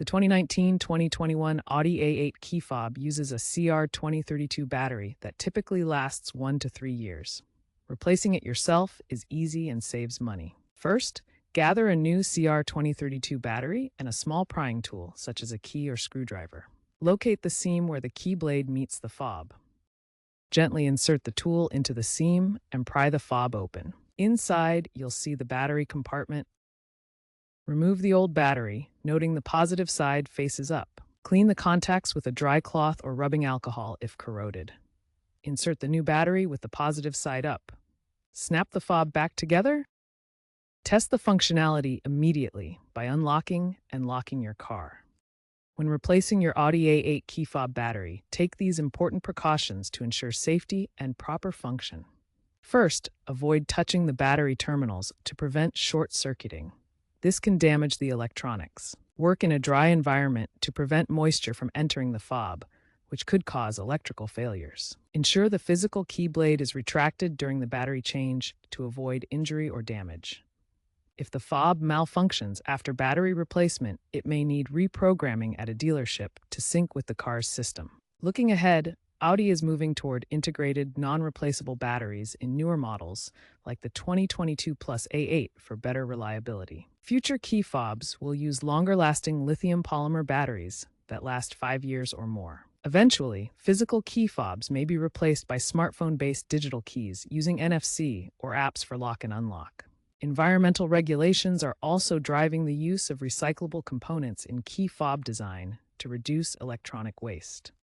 The 2019-2021 Audi A8 key fob uses a CR2032 battery that typically lasts 1 to 3 years. Replacing it yourself is easy and saves money. First, gather a new CR2032 battery and a small prying tool, such as a key or screwdriver. Locate the seam where the key blade meets the fob. Gently insert the tool into the seam and pry the fob open. Inside, you'll see the battery compartment. Remove the old battery, noting the positive side faces up. Clean the contacts with a dry cloth or rubbing alcohol if corroded. Insert the new battery with the positive side up. Snap the fob back together. Test the functionality immediately by unlocking and locking your car. When replacing your Audi A8 key fob battery, take these important precautions to ensure safety and proper function. First, avoid touching the battery terminals to prevent short-circuiting. This can damage the electronics. Work in a dry environment to prevent moisture from entering the fob, which could cause electrical failures. Ensure the physical key blade is retracted during the battery change to avoid injury or damage. If the fob malfunctions after battery replacement, it may need reprogramming at a dealership to sync with the car's system. Looking ahead, Audi is moving toward integrated, non-replaceable batteries in newer models like the 2022 Plus A8 for better reliability. Future key fobs will use longer-lasting lithium polymer batteries that last 5 years or more. Eventually, physical key fobs may be replaced by smartphone-based digital keys using NFC or apps for lock and unlock. Environmental regulations are also driving the use of recyclable components in key fob design to reduce electronic waste.